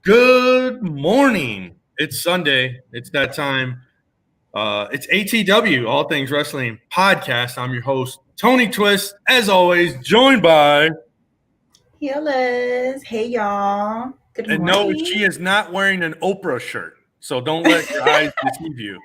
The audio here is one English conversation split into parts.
Good morning. It's Sunday. It's that time. It's ATW, All Things Wrestling Podcast. I'm your host, Tony Twist, as always, joined by. Healers. Hey, y'all. Good morning. No, she is not wearing an Oprah shirt, so don't let your eyes deceive you.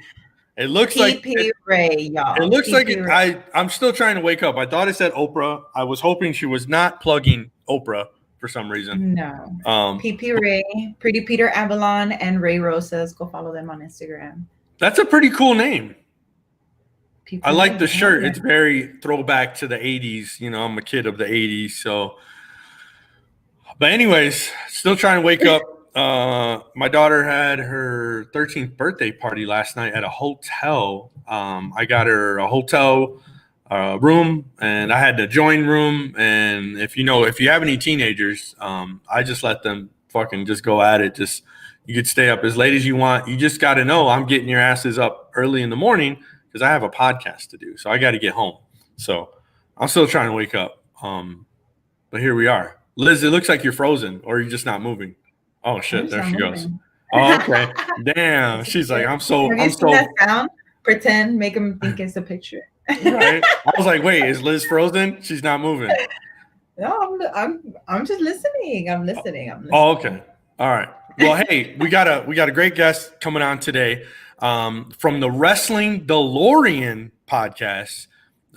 It looks like Ray, y'all. It looks like it, I'm still trying to wake up. I thought it said Oprah. I was hoping she was not plugging Oprah for some reason. No. PP Ray, Pretty Peter Avalon, and Ray Rosas. Go follow them on Instagram. That's a pretty cool name. PP I like the shirt. It's very throwback to the 80s. You know, I'm a kid of the 80s. So, but anyways, still trying to wake up. My daughter had her 13th birthday party last night at a hotel. I got her a hotel room, and I had the join room. And if you have any teenagers, I just let them fucking just go at it. You could stay up as late as you want. You just got to know I'm getting your asses up early in the morning because I have a podcast to do. So I got to get home. So I'm still trying to wake up. But here we are. Liz, it looks like you're frozen, or you're just not moving. Oh shit! There she goes. Oh, okay. Damn. She's like, I'm so. That sound? Pretend, make them think it's a picture. Right. I was like, wait, is Liz frozen? She's not moving. No, I'm just listening. I'm listening. Oh, okay. All right. Well, hey, we got a great guest coming on today from the Wrestling Delorean Podcast.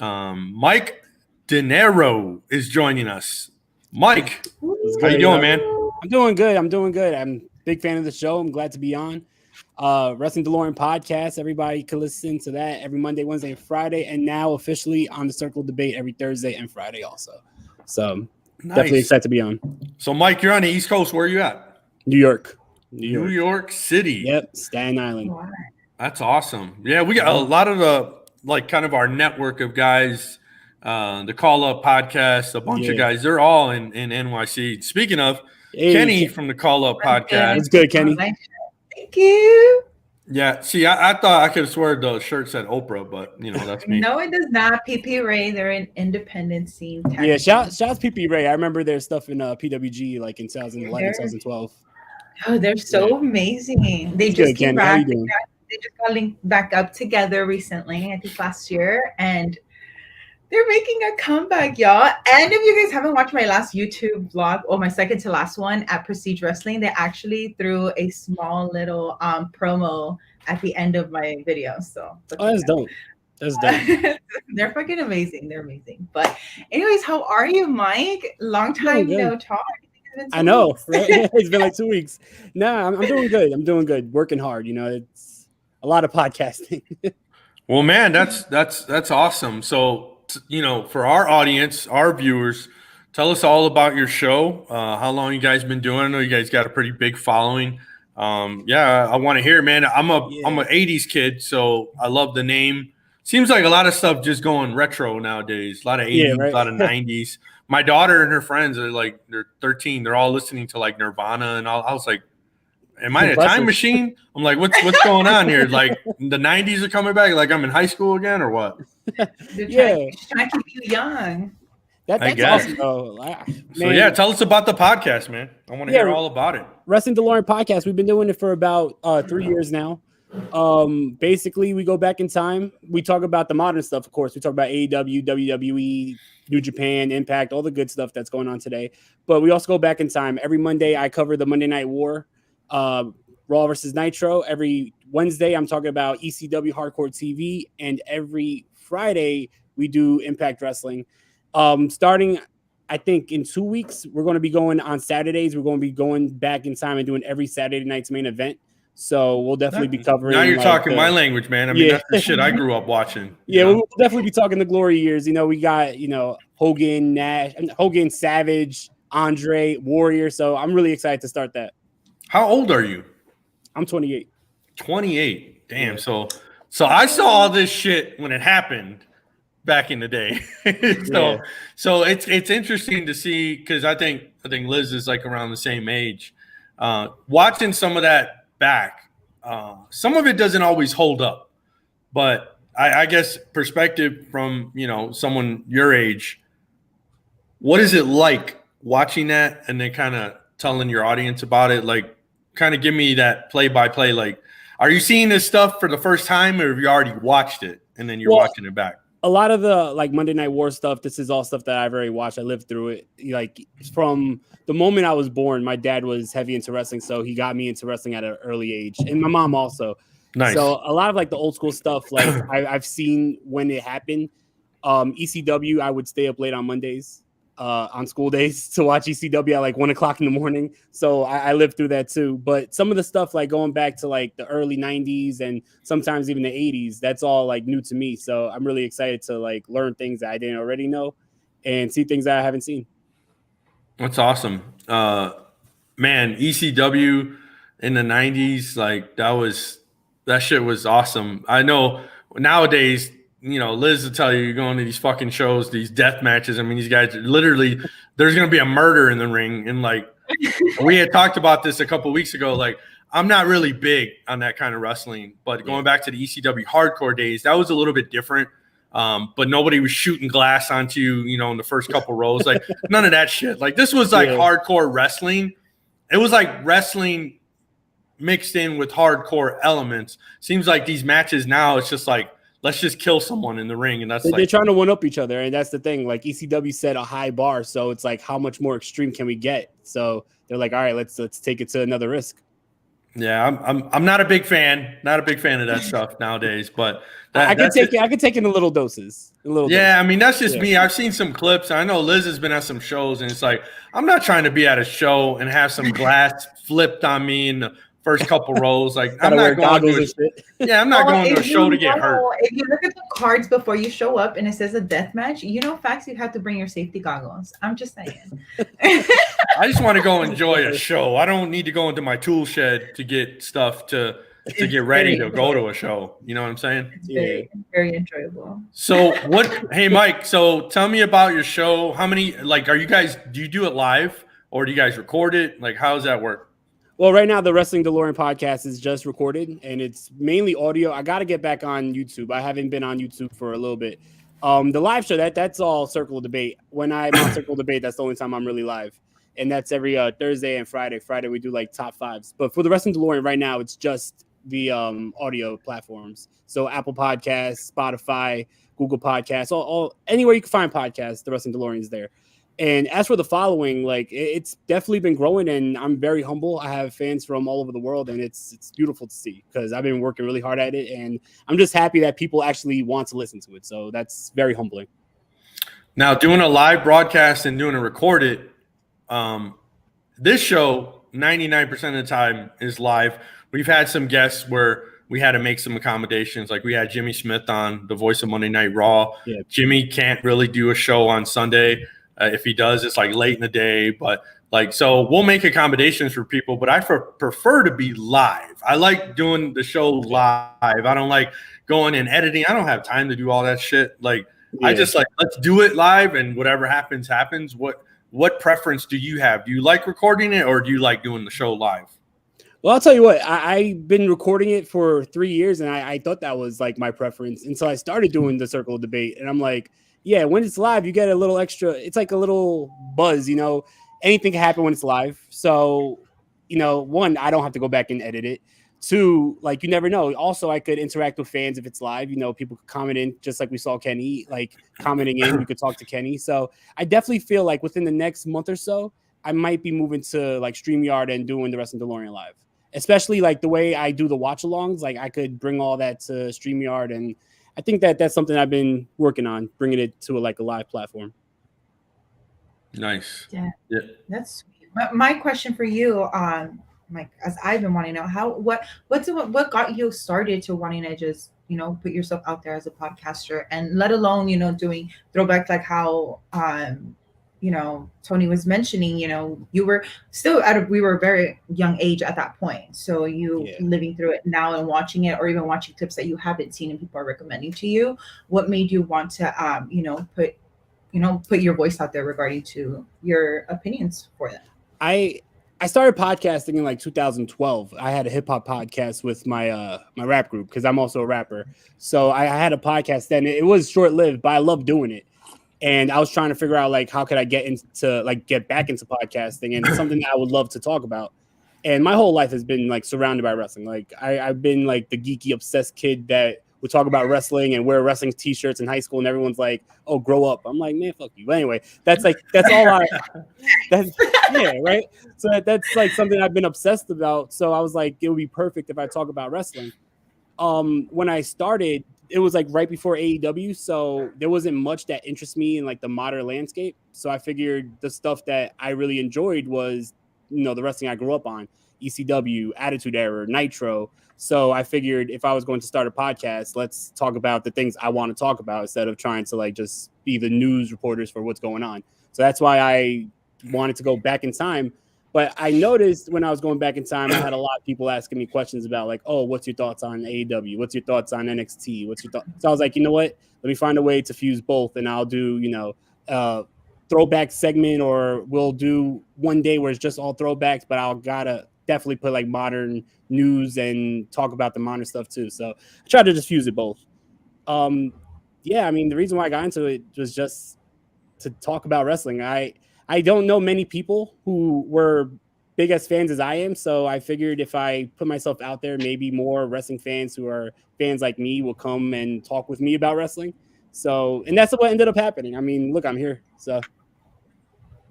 Mike Dinero is joining us. Mike, how you doing, man? I'm doing good. I'm a big fan of the show. I'm glad to be on. Wrestling Delorean Podcast. Everybody can listen to that every Monday, Wednesday, and Friday. And now officially on the Circle Debate every Thursday and Friday also. So Definitely excited to be on. So, Mike, you're on the East Coast. Where are you at? New York City. Yep, Staten Island. That's awesome. Yeah, we got a lot of the kind of our network of guys. The Call Up Podcast, a bunch of guys. They're all in NYC. Speaking of, Kenny from the Call Up Podcast. It's good, Kenny. Thank you. Yeah. See, I thought I could have sworn the shirt said Oprah, but that's me. No, it does not. PP Ray, they're an independent scene. Yeah, shouts PP Ray. I remember their stuff in PWG like in 2011, 2012. Oh, they're so amazing. They just came back. They just got linked back up together recently, I think last year, and they're making a comeback, y'all. And if you guys haven't watched my last YouTube vlog, or my second to last one at Prestige Wrestling, they actually threw a small little promo at the end of my video. So that's dope. That's dope. They're fucking amazing. They're amazing. But anyways, how are you, Mike? Long time no talk. I know, right? It's been like 2 weeks. No, I'm doing good. I'm doing good. Working hard. It's a lot of podcasting. Well, man, that's awesome. So, for our audience, our viewers, tell us all about your show. How long you guys been doing? I know you guys got a pretty big following. I want to hear it, man. I'm a 80s kid, so I love the name. Seems like a lot of stuff just going retro nowadays. A lot of 80s, a lot of 90s. My daughter and her friends are like, they're 13. They're all listening to like Nirvana and all. I was like, am I in a time machine? I'm like, what's going on here? Like the 90s are coming back? Like I'm in high school again or what? They're trying to keep you young. That's awesome. So tell us about the podcast, man. I want to hear all about it. Wrestling Delorean Podcast. We've been doing it for about 3 years now. Basically, we go back in time. We talk about the modern stuff, of course. We talk about AEW, WWE, New Japan, Impact, all the good stuff that's going on today. But we also go back in time. Every Monday, I cover the Monday Night War, Raw versus Nitro. Every Wednesday, I'm talking about ECW Hardcore TV. And every Friday, we do Impact Wrestling. Starting, I think, in 2 weeks, we're going to be going on Saturdays. We're going to be going back in time and doing every Saturday night's main event. So we'll definitely be covering. Now you're talking my language, man. I mean, that's the shit I grew up watching. We'll definitely be talking the glory years. We got, Hogan, Nash, Hogan, Savage, Andre, Warrior. So I'm really excited to start that. How old are you? I'm 28. 28. Damn. So I saw all this shit when it happened back in the day. So it's interesting to see, because I think Liz is like around the same age. Watching some of that back, some of it doesn't always hold up, but I guess perspective from someone your age, what is it like watching that and then kind of telling your audience about it? Like, kind of give me that play-by-play. Like, are you seeing this stuff for the first time, or have you already watched it and then you're watching it back? A lot of the like Monday Night War stuff, this is all stuff that I've already watched. I lived through it. Like from the moment I was born, my dad was heavy into wrestling, so he got me into wrestling at an early age, and my mom also. Nice. So a lot of like the old school stuff, like I've seen when it happened. ECW, I would stay up late on Mondays on school days to watch ECW at like 1 o'clock in the morning. So I lived through that too. But some of the stuff like going back to like the early 90s and sometimes even the 80s, that's all like new to me. So I'm really excited to like learn things that I didn't already know and see things that I haven't seen. That's awesome. Man, ECW in the 90s, like that shit was awesome. I know nowadays, you know, Liz will tell you, you're going to these fucking shows, these death matches. I mean, these guys literally, there's going to be a murder in the ring. And like, we had talked about this a couple of weeks ago. Like, I'm not really big on that kind of wrestling, but going back to the ECW hardcore days, that was a little bit different. But nobody was shooting glass onto you, you know, in the first couple rows. Like, none of that shit. Like, this was like hardcore wrestling. It was like wrestling mixed in with hardcore elements. Seems like these matches now, it's just like, let's just kill someone in the ring. And that's they're trying to one up each other. And that's the thing. Like ECW set a high bar. So it's like, how much more extreme can we get? So they're like, all right, let's take it to another risk. Yeah, I'm not a big fan. Not a big fan of that stuff nowadays. But I can take it in little doses. I mean, that's just me. I've seen some clips. I know Liz has been at some shows, and it's like, I'm not trying to be at a show and have some glass flipped on me in the first couple rows. Like, I'm not going to a show to get hurt. If you look at the cards before you show up and it says a death match, you know, facts, you have to bring your safety goggles. I'm just saying. I just want to go enjoy a show. I don't need to go into my tool shed to get stuff to get ready to go to a show. You know what I'm saying? It's very, very enjoyable. So hey, Mike, so tell me about your show. How many, like, do you do it live or do you guys record it? Like, how does that work? Well, right now, the Wrestling Delorean podcast is just recorded, and it's mainly audio. I got to get back on YouTube. I haven't been on YouTube for a little bit. The live show, that's all Circle of Debate. When I'm on Circle of Debate, that's the only time I'm really live. And that's every Thursday and Friday. Friday, we do, like, top fives. But for the Wrestling Delorean right now, it's just the audio platforms. So Apple Podcasts, Spotify, Google Podcasts, all anywhere you can find podcasts, the Wrestling Delorean is there. And as for the following, like it's definitely been growing, and I'm very humble. I have fans from all over the world, and it's beautiful to see because I've been working really hard at it, and I'm just happy that people actually want to listen to it. So that's very humbling. Now, doing a live broadcast and doing a recorded, this show 99% of the time is live. We've had some guests where we had to make some accommodations. Like we had Jimmy Smith on, the voice of Monday Night Raw. Yeah. Jimmy can't really do a show on Sunday. If he does, it's like late in the day. But like, so we'll make accommodations for people, but I prefer to be live. I like doing the show live. I don't like going and editing. I don't have time to do all that shit. Like, I just like, let's do it live and whatever happens, happens. What preference do you have? Do you like recording it or do you like doing the show live? Well, I'll tell you what, I've been recording it for 3 years, and I thought that was like my preference until I started doing the Circle of Debate. And I'm like, yeah, when it's live, you get a little extra. It's like a little buzz, you know. Anything can happen when it's live. So, you know, one, I don't have to go back and edit it. Two, like you never know. Also, I could interact with fans if it's live. You know, people could comment in, just like we saw Kenny, like commenting in. You could talk to Kenny. So I definitely feel like within the next month or so, I might be moving to like StreamYard and doing the Wrestling Delorean live. Especially like the way I do the watch-alongs. Like I could bring all that to StreamYard, and I think that's something I've been working on, bringing it to a live platform. Nice. Yeah. That's sweet. My question for you, Mike, as I've been wanting to know, what got you started to wanting to just, you know, put yourself out there as a podcaster, and let alone, you know, doing throwback like how you know, Tony was mentioning, you know, you were still we were a very young age at that point. So living through it now and watching it, or even watching clips that you haven't seen and people are recommending to you, what made you want to, put your voice out there regarding to your opinions for them? I started podcasting in like 2012. I had a hip hop podcast with my my rap group because I'm also a rapper. So I had a podcast then. It was short lived, but I loved doing it. And I was trying to figure out like how could I get back into podcasting, and it's something that I would love to talk about. And my whole life has been like surrounded by wrestling. Like I've been like the geeky, obsessed kid that would talk about wrestling and wear wrestling t-shirts in high school, and everyone's like, "Oh, grow up." I'm like, "Man, fuck you." But anyway, that's all I. That's yeah, right. So that's like something I've been obsessed about. So I was like, it would be perfect if I talk about wrestling. When I started, it was like right before AEW, so there wasn't much that interests me in like the modern landscape. So I figured the stuff that I really enjoyed was, the wrestling I grew up on: ECW, Attitude Era, Nitro. So I figured if I was going to start a podcast, let's talk about the things I want to talk about instead of trying to like just be the news reporters for what's going on. So that's why I wanted to go back in time. But I noticed when I was going back in time, I had a lot of people asking me questions about like, "Oh, what's your thoughts on AEW? What's your thoughts on NXT? What's your thoughts?" So I was like, you know what? Let me find a way to fuse both, and I'll do, throwback segment, or we'll do one day where it's just all throwbacks, but I'll gotta definitely put like modern news and talk about the modern stuff too. So I tried to just fuse it both. Yeah, I mean, the reason why I got into it was just to talk about wrestling. I don't know many people who were big as fans as I am, so I figured if I put myself out there, maybe more wrestling fans who are fans like me will come and talk with me about wrestling. So, and that's what ended up happening. I mean, look, I'm here. So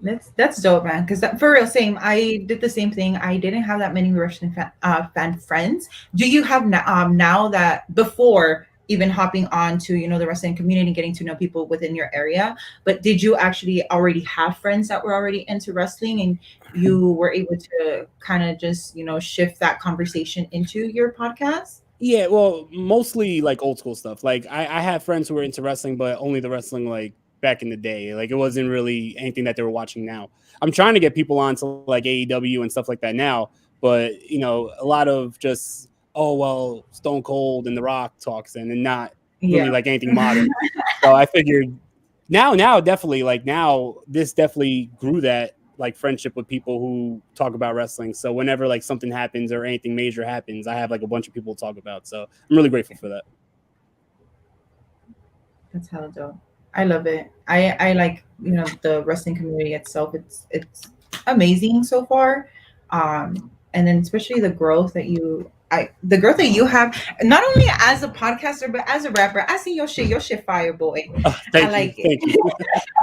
that's dope, man. Because for real, same. I did the same thing. I didn't have that many wrestling fan friends. Do you have now that before even hopping on to the wrestling community, getting to know people within your area? But did you actually already have friends that were already into wrestling, and you were able to kind of just shift that conversation into your podcast? Yeah, well, mostly like old school stuff. Like I have friends who were into wrestling, but only the wrestling like back in the day. Like it wasn't really anything that they were watching now. I'm trying to get people on to like AEW and stuff like that now, but a lot of just, oh well, Stone Cold and The Rock talks and not really like anything modern. So I figured now definitely like now this definitely grew that like friendship with people who talk about wrestling. So whenever like something happens or anything major happens, I have like a bunch of people to talk about. So I'm really grateful for that. That's hella dope. I love it. I like the wrestling community itself. It's amazing so far, and then especially the growth that you have, not only as a podcaster but as a rapper. I see your shit fire, boy. Thank you.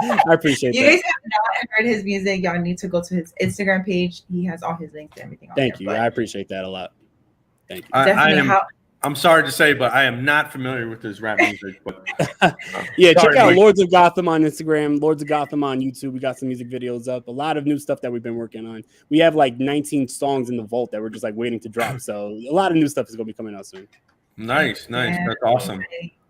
I appreciate you that. guys have not heard his music, y'all need to go to his Instagram page. He has all his links and everything on Thank you. I appreciate that a lot. Thank you. Definitely. I'm sorry to say, but I am not familiar with his rap music. But yeah, check out Lords of Gotham on Instagram, Lords of Gotham on YouTube. We got some music videos up, a lot of new stuff that we've been working on. We have like 19 songs in the vault that we're just like waiting to drop. So a lot of new stuff is going to be coming out soon. Nice. That's awesome.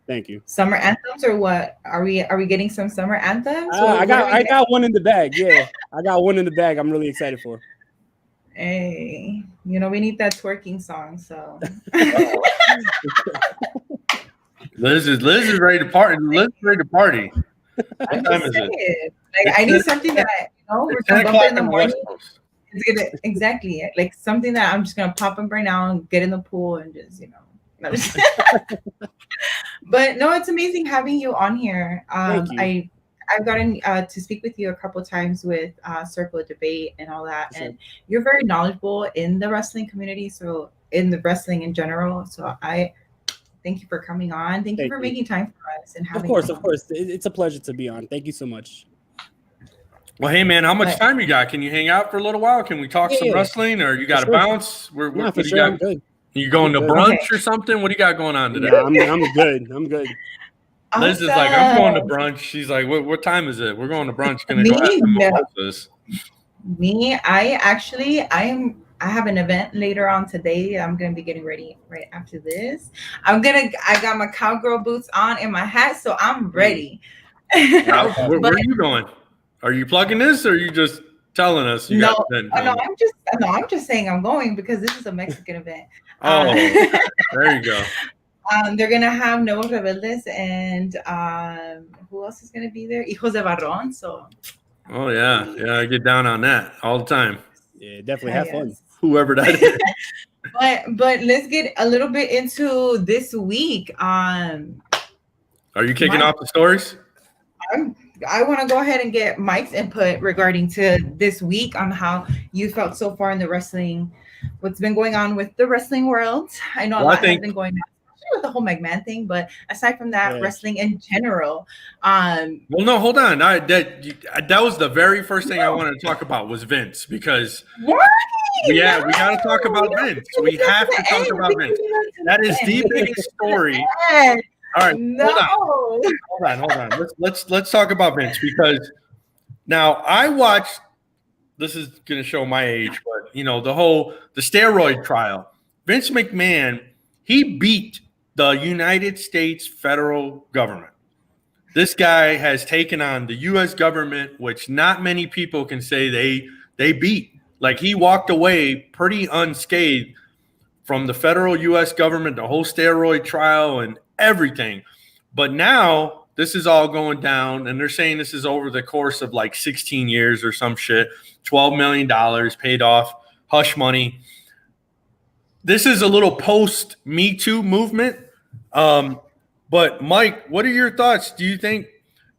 Thank you. Summer anthems or what? Are we getting some summer anthems? I got one in the bag. Yeah, I got one in the bag. I'm really excited for. Hey, we need that twerking song. So Liz is ready to party. Liz is ready to party. What time is it? Like I need something that we're gonna bump in the morning. It's gonna exactly like something that I'm just gonna pop up right now and get in the pool and just But no, it's amazing having you on here. Thank you. I've gotten to speak with you a couple of times with Circle of Debate and all that, and you're very knowledgeable in the wrestling community, so in the wrestling in general. So I thank you for coming on. Thank you for making time for us and having. Of course, it's a pleasure to be on. Thank you so much. Well, hey man, how much time you got? Can you hang out for a little while? Can we talk some wrestling, or you got to bounce? What do you got? I'm good. You going to brunch or something? What do you got going on today? Yeah, I'm good. Awesome. Liz is like, I'm going to brunch. She's like, what time is it? We're going to brunch. Gonna go have some mimosas. I have an event later on today. I'm gonna be getting ready right after this. I got my cowgirl boots on and my hat, so I'm ready. Where are you going? Are you plugging this, or are you just telling us you got an event? I'm just saying I'm going because this is a Mexican event. Oh, there you go. They're gonna have Nuevos Rebeldes and who else is gonna be there? Hijos de Barrón. So. Oh yeah, I get down on that all the time. Yeah, definitely have fun. Whoever that is. but let's get a little bit into this week. Are you kicking off the stories? I want to go ahead and get Mike's input regarding to this week on how you felt so far in the wrestling, what's been going on with the wrestling world. I know a lot has been going on, especially with the whole McMahon thing, but aside from that, wrestling in general. Well, no, hold on. That was the very first thing I wanted to talk about was Vince, because we got to talk about Vince. We have to talk about Vince. That is the biggest story. All right, hold on. Let's talk about Vince, because now I watched. This is going to show my age, but the steroid trial. Vince McMahon, he beat the United States federal government. This guy has taken on the U.S. government, which not many people can say they beat. Like, he walked away pretty unscathed from the federal U.S. government, the whole steroid trial and everything. But now this is all going down, and they're saying this is over the course of like 16 years or some shit, $12 million paid off, hush money. This is a little post Me Too movement. But Mike, what are your thoughts? Do you think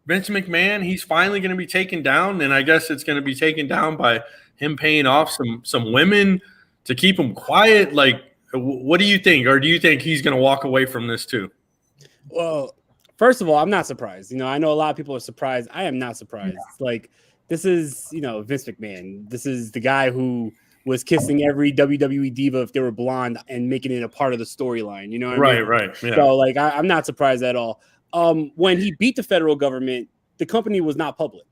Vince McMahon, he's finally going to be taken down? And I guess it's going to be taken down by him paying off some women to keep him quiet. Like, what do you think? Or do you think he's going to walk away from this too? Well, first of all, I'm not surprised. I know a lot of people are surprised. I am not surprised. Yeah. Like, this is, Vince McMahon. This is the guy who was kissing every WWE diva if they were blonde and making it a part of the storyline. You know what I mean? Right. Yeah. So, like, I'm not surprised at all. When he beat the federal government, the company was not public.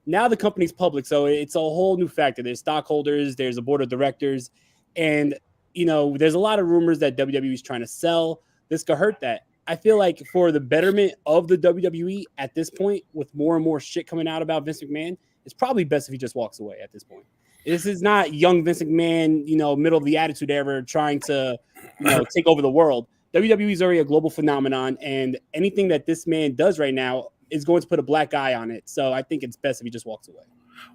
Now the company's public, so it's a whole new factor. There's stockholders, there's a board of directors, and, there's a lot of rumors that WWE is trying to sell. This could hurt that. I feel like for the betterment of the WWE at this point, with more and more shit coming out about Vince McMahon, it's probably best if he just walks away at this point. This is not young Vince McMahon, middle of the Attitude Era trying to, take over the world. WWE is already a global phenomenon, and anything that this man does right now is going to put a black eye on it. So I think it's best if he just walks away.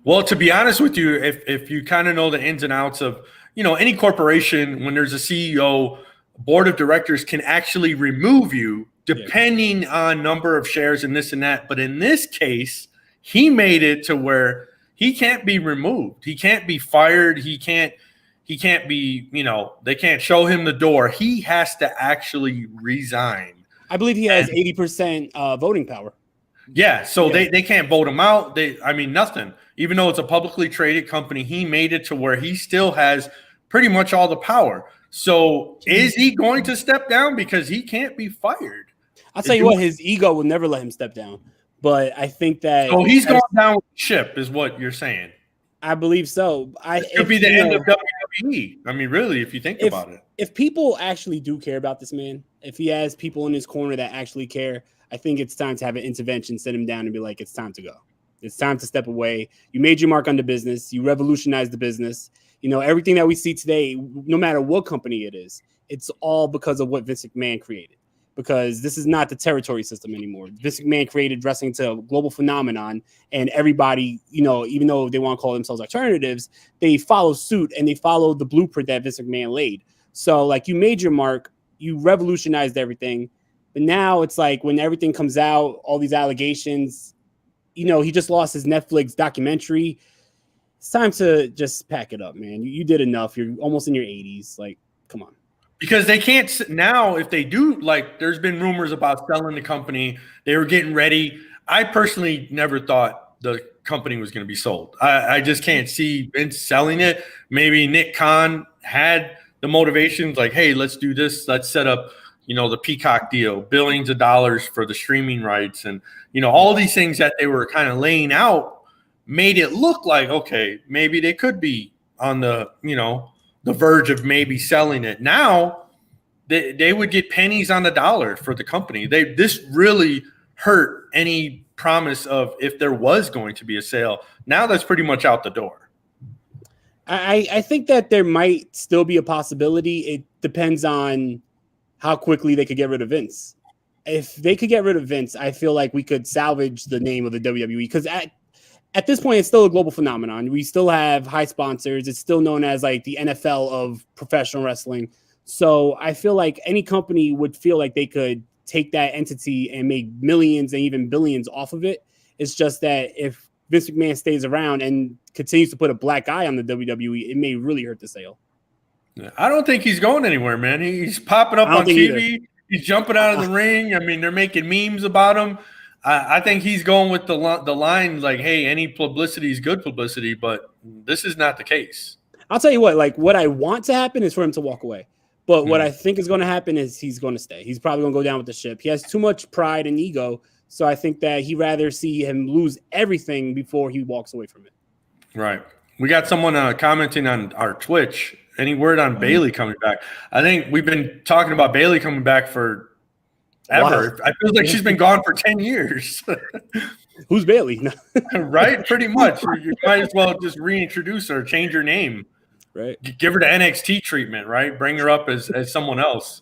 Well, to be honest with you, if you kind of know the ins and outs of, any corporation, when there's a CEO, board of directors can actually remove you depending on number of shares and this and that. But in this case, he made it to where he can't be removed. He can't be fired. He can't be, they can't show him the door. He has to actually resign. I believe he has 80% voting power. Yeah, so they can't vote him out. Nothing. Even though it's a publicly traded company, he made it to where he still has pretty much all the power. So is he going to step down? Because he can't be fired. I'll tell you what, his ego will never let him step down. But I think that... So he's going down with the ship is what you're saying. I believe so. It could be the end of WWE. Really, if you think about it. If people actually do care about this man, if he has people in his corner that actually care, I think it's time to have an intervention, sit him down and be like, it's time to go. It's time to step away. You made your mark on the business. You revolutionized the business. Everything that we see today, no matter what company it is, it's all because of what Vince McMahon created. Because this is not the territory system anymore. Vince McMahon created wrestling to a global phenomenon, and everybody, even though they want to call themselves alternatives, they follow suit and they follow the blueprint that Vince McMahon laid. So, like, you made your mark, you revolutionized everything, but now it's like when everything comes out, all these allegations, he just lost his Netflix documentary. It's time to just pack it up, man. You did enough. You're almost in your 80s. Like, come on. Because they can't now, if they do, like, there's been rumors about selling the company. They were getting ready. I personally never thought the company was going to be sold. I just can't see Vince selling it. Maybe Nick Khan had the motivations like, hey, let's do this. Let's set up, the Peacock deal, billions of dollars for the streaming rights. And, all these things that they were kind of laying out made it look like, okay, maybe they could be on the, the verge of maybe selling it. Now they would get pennies on the dollar for the company. This really hurt any promise of if there was going to be a sale. Now that's pretty much out the door. I think that there might still be a possibility. It depends on how quickly they could get rid of Vince. If they could get rid of Vince, I feel like we could salvage the name of the WWE, because at this point, it's still a global phenomenon. We still have high sponsors. It's still known as like the NFL of professional wrestling. So I feel like any company would feel like they could take that entity and make millions and even billions off of it It's just that if Vince McMahon stays around and continues to put a black eye on the WWE, it may really hurt the sale. I don't think he's going anywhere, man. He's popping up on TV. Either. He's jumping out of the ring. I mean, they're making memes about him. I think he's going with the line like, hey, any publicity is good publicity, but this is not the case. I'll tell you what, like what I want to happen is for him to walk away. But what I think is going to happen is he's going to stay. He's probably going to go down with the ship. He has too much pride and ego. So I think that he'd rather see him lose everything before he walks away from it. Right. We got someone commenting on our Twitch. Any word on Bayley coming back? I think we've been talking about Bayley coming back for ever. I feel like she's been gone for 10 years. Who's Bayley? Right? Pretty much. You might as well just reintroduce her, change her name. Right. Give her the NXT treatment, right? Bring her up as someone else.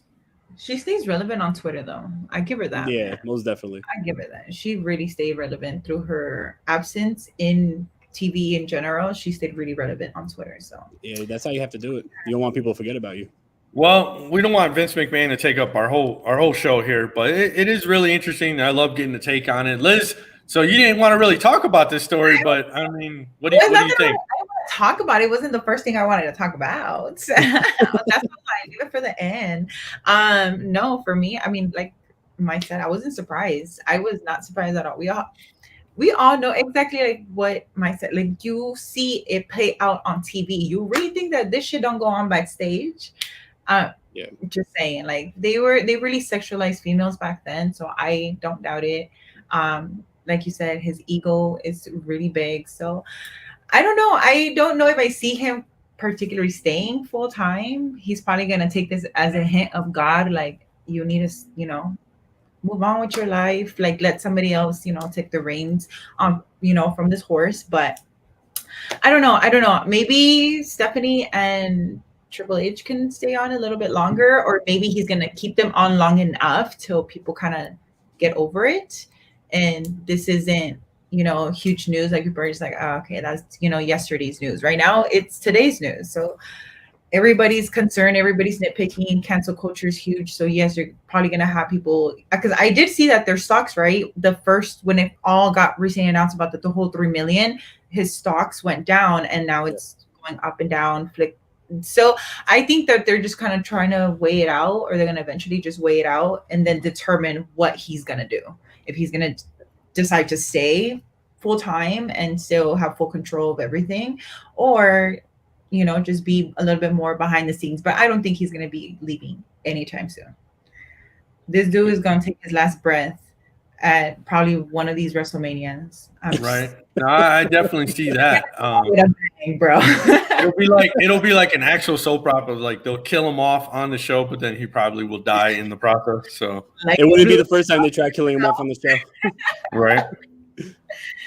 She stays relevant on Twitter, though. I give her that. Yeah, most definitely. I give her that. She really stayed relevant through her absence in TV in general. She stayed really relevant on Twitter. So yeah, that's how you have to do it. You don't want people to forget about you. Well, we don't want Vince McMahon to take up our whole show here, but it is really interesting. I love getting the take on it. Liz, so you didn't want to really talk about this story, but I mean, what do you think? I want to talk about it. It wasn't the first thing I wanted to talk about. That's why I do it for the end. No, for me, I mean, like Mike said, I wasn't surprised. I was not surprised at all. We all know exactly like what Mike said. Like you see it play out on TV. You really think that this shit don't go on backstage? Yeah. Just saying, like they really sexualized females back then, so I don't doubt it. Like you said, his ego is really big. So I don't know. I don't know if I see him particularly staying full time. He's probably gonna take this as a hint of God, like you need to, move on with your life, like let somebody else, take the reins on, from this horse. But I don't know. Maybe Stephanie and Triple H can stay on a little bit longer, or maybe he's gonna keep them on long enough till people kind of get over it. And this isn't, huge news. Like people are just like, oh, okay, that's yesterday's news. Right now, it's today's news. So everybody's concerned, everybody's nitpicking. Cancel culture is huge. So yes, you're probably gonna have people, because I did see that their stocks, right? The first when it all got recently announced about the whole 3 million, his stocks went down, and now it's going up and down. So I think that they're just kind of trying to weigh it out, or they're going to eventually just weigh it out and then determine what he's going to do. If he's going to decide to stay full time and still have full control of everything, or, just be a little bit more behind the scenes. But I don't think he's going to be leaving anytime soon. This dude is going to take his last breath at probably one of these WrestleManias. Right. No, I definitely see that. Bro. it'll be like an actual soap opera. Like they'll kill him off on the show, but then he probably will die in the process. So it wouldn't be the first time they try killing him off on the show. Right.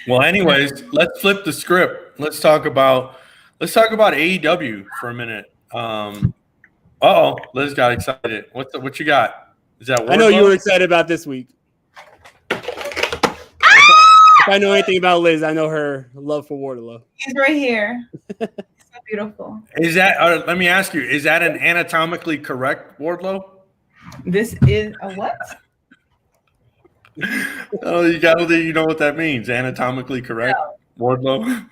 Well, anyways, let's flip the script. Let's talk about AEW for a minute. Liz got excited. What you got? Is that I know you were excited about this week. If I know anything about Liz, I know her love for Wardlow. He's right here. So beautiful. Is that? Let me ask you: is that an anatomically correct Wardlow? This is a what? Oh, you know what that means? Anatomically correct Wardlow.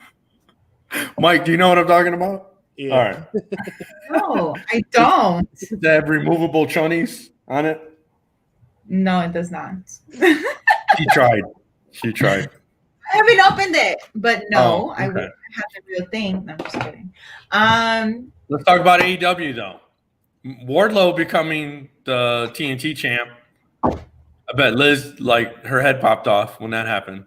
Mike, do you know what I'm talking about? Yeah. All right. No, I don't. Does that have removable chonies on it? No, it does not. She tried. I haven't opened it, but no, okay. I wouldn't have the real thing. No, I'm just kidding. Let's talk about AEW though. Wardlow becoming the TNT champ. I bet Liz, like, her head popped off when that happened.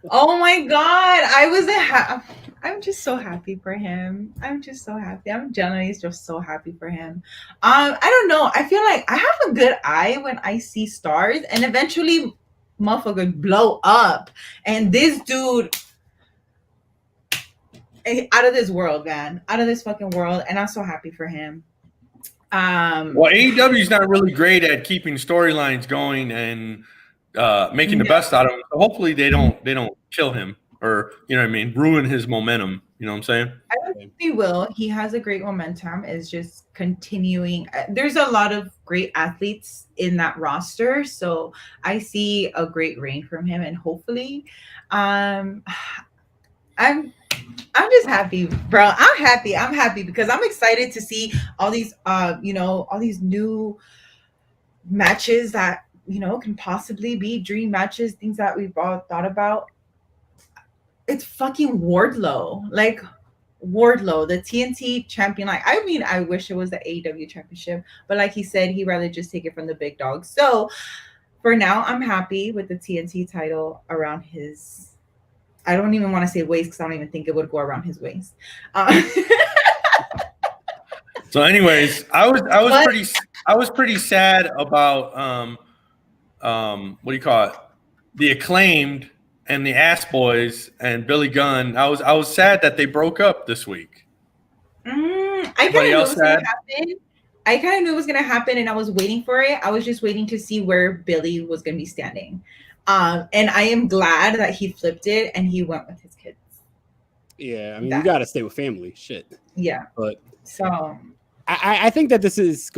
Oh my God. I'm just so happy for him. I'm just so happy. I'm generally just so happy for him. I don't know. I feel like I have a good eye when I see stars, and eventually motherfucker blow up. And this dude out of this world, man. Out of this fucking world. And I'm so happy for him. Well, AEW is not really great at keeping storylines going and making the best out of him. So hopefully they don't kill him or ruin his momentum. You know what I'm saying? I don't he will. He has a great momentum. It's just continuing. There's a lot of great athletes in that roster, so I see a great reign from him, and hopefully, I'm I'm just happy, bro. I'm happy. I'm happy because I'm excited to see all these all these new matches that can possibly be dream matches, things that we've all thought about. It's fucking Wardlow. Like Wardlow, the TNT champion. Like, I mean, I wish it was the AEW championship, but like he said, he'd rather just take it from the big dog. So for now, I'm happy with the TNT title around his. I don't even want to say waist because I don't even think it would go around his waist. So, anyways, I was pretty sad about what do you call it? The Acclaimed and the Ass Boys and Billy Gunn. I was sad that they broke up this week. I kind of knew it was going to happen. I kind of knew it was going to happen, and I was waiting for it. I was just waiting to see where Billy was going to be standing. And I am glad that he flipped it and he went with his kids. Yeah, I mean, you got to stay with family. Shit. Yeah. But so I think that this is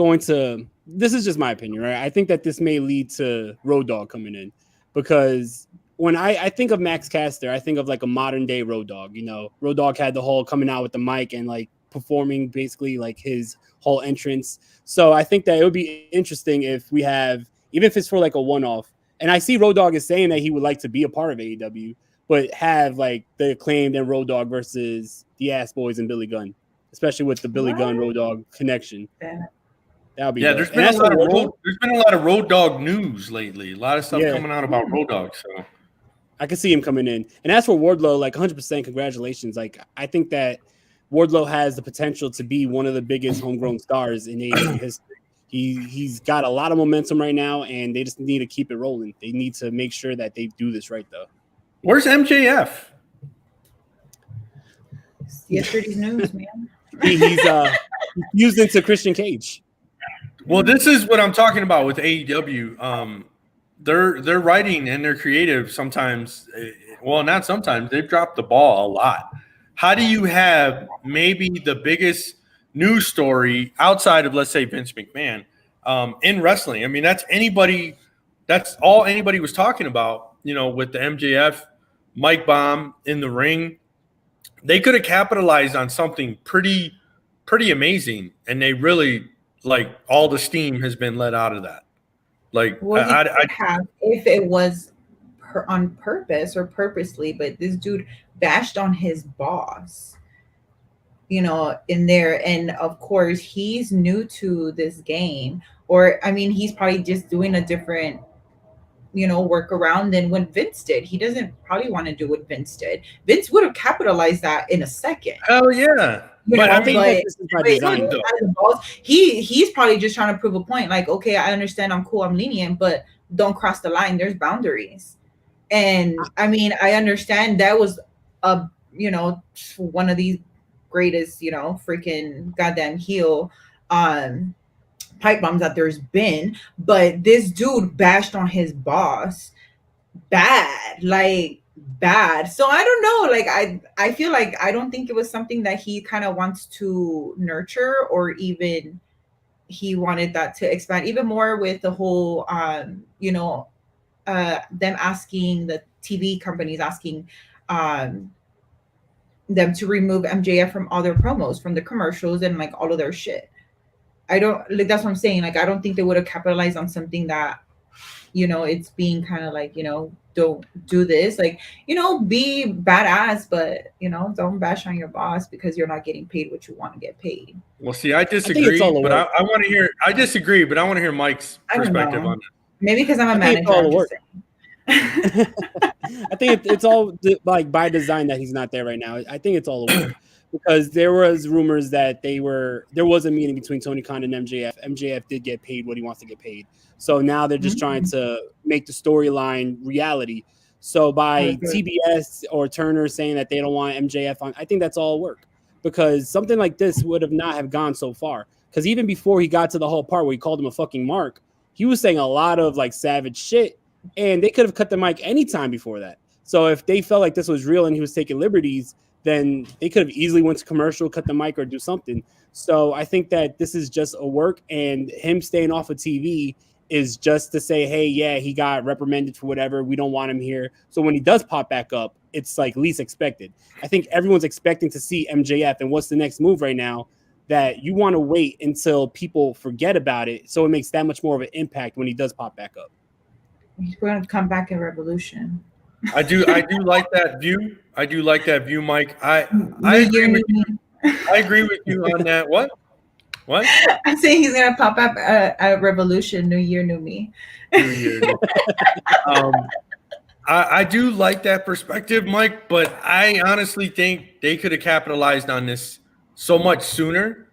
just my opinion, right? I think that this may lead to Road Dogg coming in, because when I think of Max Caster, I think of like a modern day Road Dogg. Road Dogg had the whole coming out with the mic and like performing basically like his whole entrance. So I think that it would be interesting if we have, even if it's for like a one-off, and I see Road Dogg is saying that he would like to be a part of AEW, but have like the Acclaimed and Road Dogg versus the Ass Boys and Billy Gunn, especially with the Billy Gunn Road Dogg connection. That would be there's been a lot of Road Dogg news lately. A lot of stuff coming out about Road Dogg. So I can see him coming in. And as for Wardlow, like 100% congratulations. Like, I think that Wardlow has the potential to be one of the biggest homegrown stars in AEW history. He's got a lot of momentum right now, and they just need to keep it rolling. They need to make sure that they do this right, though. Where's MJF? Yesterday's news, man. He's fused into Christian Cage. Well, this is what I'm talking about with AEW. Their writing and their creative sometimes, well, not sometimes, they've dropped the ball a lot. How do you have maybe the biggest news story outside of, let's say, Vince McMahon in wrestling? I mean, that's all anybody was talking about, with the MJF mic bomb in the ring. They could have capitalized on something pretty amazing, and they really, like, all the steam has been let out of that. Like, well, if it was on purpose or purposely, but this dude bashed on his boss, in there. And of course, he's new to this game, or I mean, he's probably just doing a different, workaround than when Vince did. He doesn't probably want to do what Vince did. Vince would have capitalized that in a second. Oh yeah. But I think this is by design, he's probably just trying to prove a point. Like, okay, I understand, I'm cool, I'm lenient, but don't cross the line. There's boundaries. And I mean, I understand that was one of these greatest, freaking goddamn heel pipe bombs that there's been. But this dude bashed on his boss bad. So I don't know. Like, I feel like I don't think it was something that he kind of wants to nurture, or even he wanted that to expand even more with the whole them asking, the TV companies asking them to remove MJF from all their promos, from the commercials and like all of their shit. I don't like, that's what I'm saying. Like, I don't think they would have capitalized on something that, it's being kind of like, don't do this, like, be badass, but don't bash on your boss because you're not getting paid what you want to get paid. Well, see, I disagree, but I want to hear. I disagree, but I want to hear Mike's perspective on it. Maybe because I'm a manager. I think it's all like by design that he's not there right now. I think it's all a work, because there was rumors that there was a meeting between Tony Khan and MJF. MJF did get paid what he wants to get paid. So now they're just trying to make the storyline reality. So by TBS or Turner saying that they don't want MJF on, I think that's all work, because something like this would have not have gone so far. Because even before he got to the whole part where he called him a fucking mark, he was saying a lot of like savage shit, and they could have cut the mic anytime before that. So if they felt like this was real and he was taking liberties, then they could have easily went to commercial, cut the mic, or do something. So I think that this is just a work, and him staying off of TV is just to say, hey, yeah, he got reprimanded for whatever. We don't want him here. So when he does pop back up, it's like least expected. I think everyone's expecting to see MJF, and what's the next move right now? That you want to wait until people forget about it, so it makes that much more of an impact when he does pop back up. He's going to come back in Revolution. I do like that view. I do like that view, Mike. I agree with you. I agree with you on that. What? I'm saying he's going to pop up at Revolution. New Year, new me. New Year. I do like that perspective, Mike, but I honestly think they could have capitalized on this so much sooner.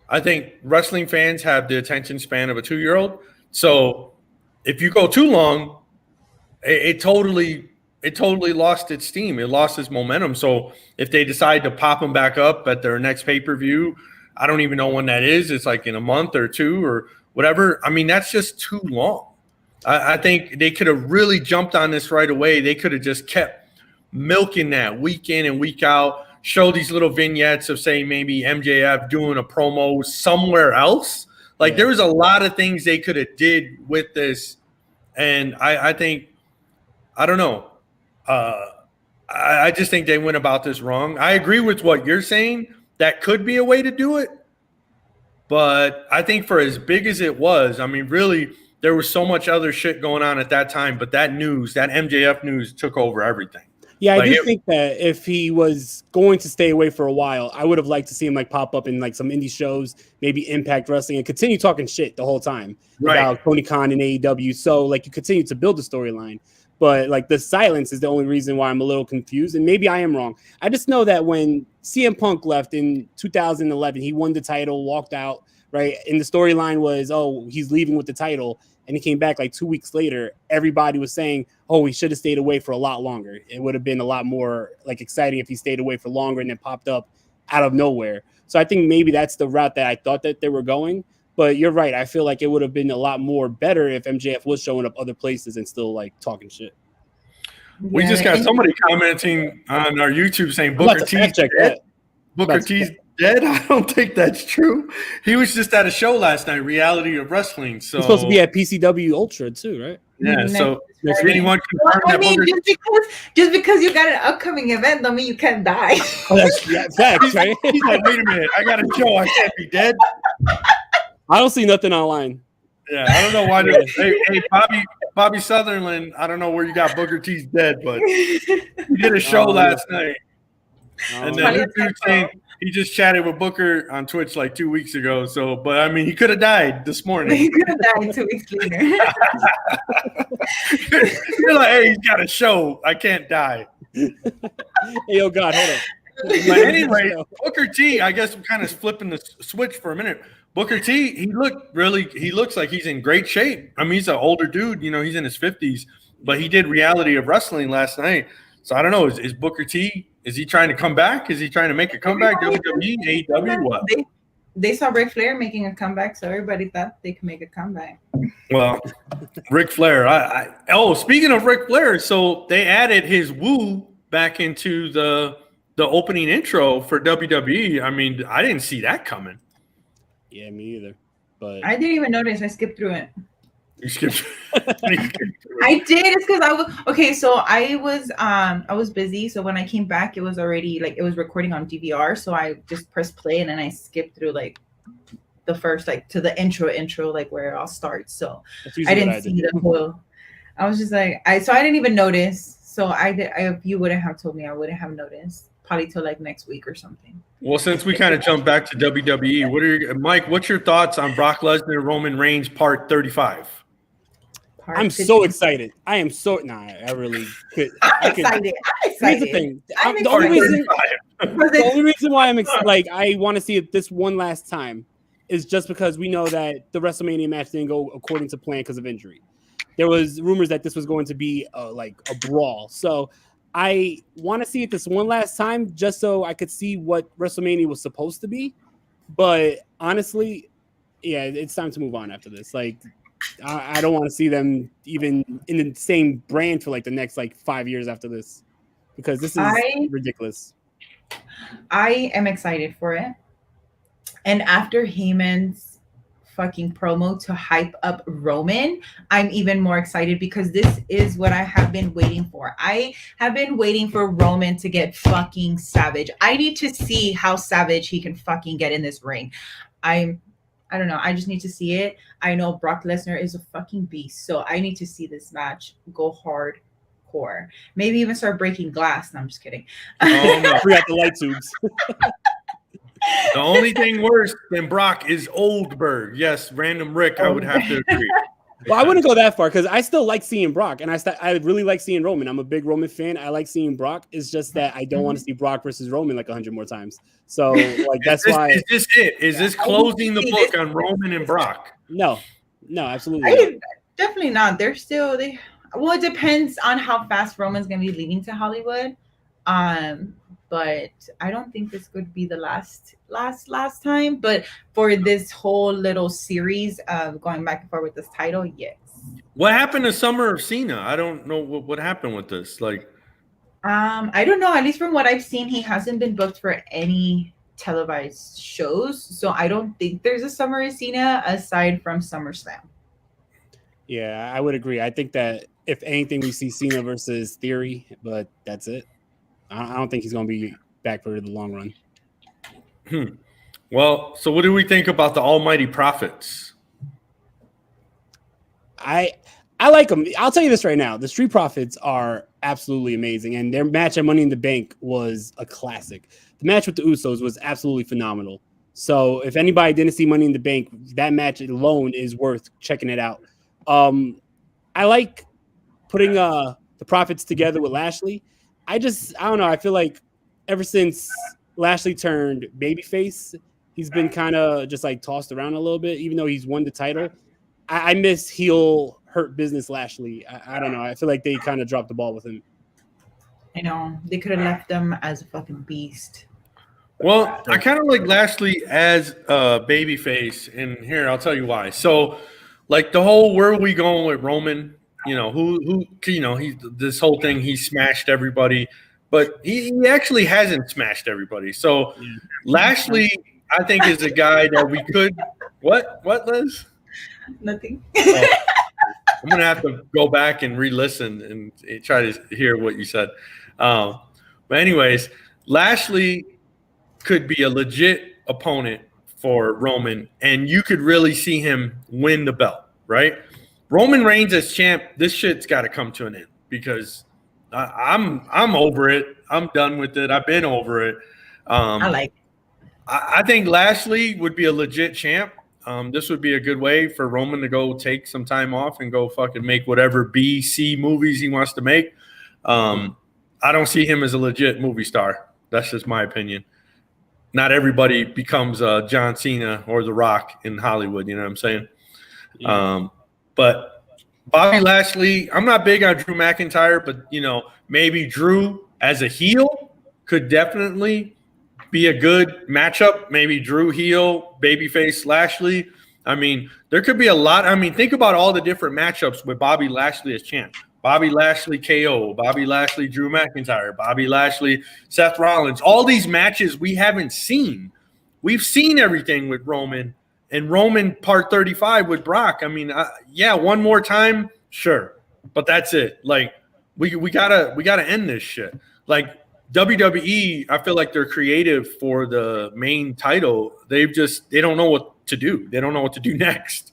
I think wrestling fans have the attention span of a 2-year-old. So if you go too long, it totally lost its steam. It lost its momentum. So if they decide to pop them back up at their next pay-per-view, I don't even know when that is. It's like in a month or two or whatever. I mean, that's just too long. I think they could have really jumped on this right away. They could have just kept milking that week in and week out. Show these little vignettes of, say, maybe MJF doing a promo somewhere else. Like, there was a lot of things they could have did with this. And I think, I don't know. I just think they went about this wrong. I agree with what you're saying. That could be a way to do it. But I think for as big as it was, I mean, really, there was so much other shit going on at that time. But that news, that MJF news took over everything. Yeah, I do think that if he was going to stay away for a while, I would have liked to see him like pop up in like some indie shows, maybe Impact Wrestling, and continue talking shit the whole time about Tony Khan and AEW. So like you continue to build the storyline. But like the silence is the only reason why I'm a little confused, and maybe I am wrong. I just know that when CM Punk left in 2011, he won the title, walked out, right? And the storyline was, oh, he's leaving with the title. And he came back like 2 weeks later. Everybody was saying, oh, he should have stayed away for a lot longer. It would have been a lot more like exciting if he stayed away for longer and then popped up out of nowhere. So I think maybe that's the route that I thought that they were going. But you're right. I feel like it would have been a lot more better if MJF was showing up other places and still like talking shit. We just got somebody commenting on our YouTube saying Booker T's dead. Booker T's dead? I don't think that's true. He was just at a show last night, Reality of Wrestling. So he's supposed to be at PCW Ultra too, right? Yeah. So if anyone confirmed that Booker just because you got an upcoming event, don't mean you can't die. Oh, that's facts, right? He's like, wait a minute, I got a show, I can't be dead. I don't see nothing online. Yeah, I don't know why. Hey, Bobby Sutherland, I don't know where you got Booker T's dead, but he did a show last night. And then he just chatted with Booker on Twitch like 2 weeks ago. So, but I mean, he could have died this morning. He could have died 2 weeks later. You're like, hey, he's got a show. I can't die. Hey, oh God, hold on. But anyway, Booker T, I guess I'm kind of flipping the switch for a minute. Booker T, he looks like he's in great shape. I mean, he's an older dude, he's in his 50s, but he did Reality of Wrestling last night. So I don't know, is Booker T, is he trying to come back? Is he trying to make a comeback? WWE, AEW, what? They saw Ric Flair making a comeback, so everybody thought they could make a comeback. Well, Ric Flair. Speaking of Ric Flair, so they added his woo back into the opening intro for WWE. I mean, I didn't see that coming. Yeah, me either. But I didn't even notice. I skipped through it. You skipped. I did. It's because I was okay. So I was busy. So when I came back, it was already like it was recording on DVR. So I just pressed play and then I skipped through like the first to the intro like where it all starts. So I didn't see the whole. I was just like I didn't even notice. So if you wouldn't have told me, I wouldn't have noticed. Probably till like next week or something. Well, since we kind of jumped back to WWE, Mike? What's your thoughts on Brock Lesnar, Roman Reigns, Part 35? I'm so excited. I am so I really could. I'm excited. Here's the thing. The only reason why I'm I want to see it this one last time is just because we know that the WrestleMania match didn't go according to plan because of injury. There was rumors that this was going to be a brawl. So I want to see it this one last time just so I could see what WrestleMania was supposed to be. But honestly, yeah, it's time to move on after this. I don't want to see them even in the same brand for the next 5 years after this because this is ridiculous. I am excited for it. And after Heyman's fucking promo to hype up Roman, I'm even more excited because this is what I have been waiting for. I have been waiting for Roman to get fucking savage. I need to see how savage he can fucking get in this ring. I don't know. I just need to see it. I know Brock Lesnar is a fucking beast, so I need to see this match go hardcore. Maybe even start breaking glass. No, I'm just kidding. Oh no, forgot the light tubes. The only thing worse than Brock is Oldberg. Yes, random Rick, I would have to agree. Well, I wouldn't go that far because I still like seeing Brock, and I really like seeing Roman. I'm a big Roman fan. I like seeing Brock. It's just that I don't want to see Brock versus Roman like 100 more times. So, like, that's why. Is this it? Is this closing the book on Roman and Brock? No, absolutely not. Definitely not. Well, it depends on how fast Roman's gonna be leaving to Hollywood. But I don't think this could be the last time. But for this whole little series of going back and forth with this title, yes. What happened to Summer of Cena? I don't know what happened with this. Like, I don't know. At least from what I've seen, he hasn't been booked for any televised shows. So I don't think there's a Summer of Cena aside from SummerSlam. Yeah, I would agree. I think that if anything, we see Cena versus Theory, but that's it. I don't think he's going to be back for the long run. Well, so what do we think about the Almighty Prophets? I like them. I'll tell you this right now. The Street Profits are absolutely amazing, and their match at Money in the Bank was a classic. The match with the Usos was absolutely phenomenal. So if anybody didn't see Money in the Bank, that match alone is worth checking it out. I like putting the Profits together with Lashley. I don't know. I feel like ever since Lashley turned babyface, he's been kind of just like tossed around a little bit, even though he's won the title. I miss heel hurt business Lashley. I don't know. I feel like they kind of dropped the ball with him. I know. They could have left him as a fucking beast. Well, I kind of like Lashley as a babyface, and here I'll tell you why. So, like the whole where are we going with Roman? You know, who he this whole thing, he smashed everybody, but he actually hasn't smashed everybody. So Lashley, I think, is a guy that we could what Liz? Nothing. I'm gonna have to go back and re-listen and try to hear what you said. But anyways, Lashley could be a legit opponent for Roman, and you could really see him win the belt, right? Roman Reigns as champ, this shit's got to come to an end because I'm over it. I'm done with it. I've been over it. I like it. I think Lashley would be a legit champ. This would be a good way for Roman to go take some time off and go fucking make whatever B, C movies he wants to make. I don't see him as a legit movie star. That's just my opinion. Not everybody becomes John Cena or The Rock in Hollywood. You know what I'm saying? Yeah. But Bobby Lashley, I'm not big on Drew McIntyre, but, maybe Drew as a heel could definitely be a good matchup. Maybe Drew heel, babyface Lashley. I mean, there could be a lot. I mean, think about all the different matchups with Bobby Lashley as champ. Bobby Lashley KO, Bobby Lashley Drew McIntyre, Bobby Lashley Seth Rollins. All these matches we haven't seen. We've seen everything with Roman. And Roman part 35 with Brock. I mean, one more time, sure, but that's it. Like we gotta end this shit. Like WWE, I feel like they're creative for the main title. They don't know what to do. They don't know what to do next.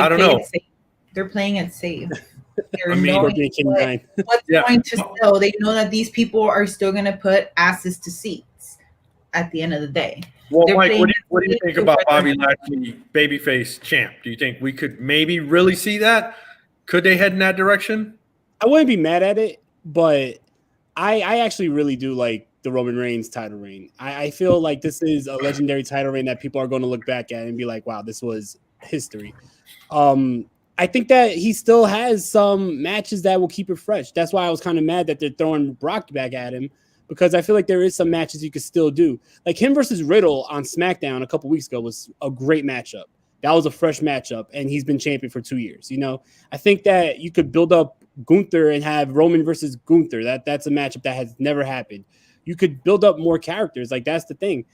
I don't know. They're playing it safe. I mean, what's going to sell. They know that these people are still going to put asses to seats at the end of the day. Well, Mike, what do you think about Bobby Lashley, babyface champ? Do you think we could maybe really see that? Could they head in that direction? I wouldn't be mad at it, but I actually really do like the Roman Reigns title reign. I feel like this is a legendary title reign that people are going to look back at and be like, wow, this was history. I think that he still has some matches that will keep it fresh. That's why I was kind of mad that they're throwing Brock back at him, because I feel like there is some matches you could still do. Like him versus Riddle on SmackDown a couple weeks ago was a great matchup. That was a fresh matchup, and he's been champion for 2 years. I think that you could build up Gunther and have Roman versus Gunther. That's a matchup that has never happened. you could build up more characters. Like, that's the thing.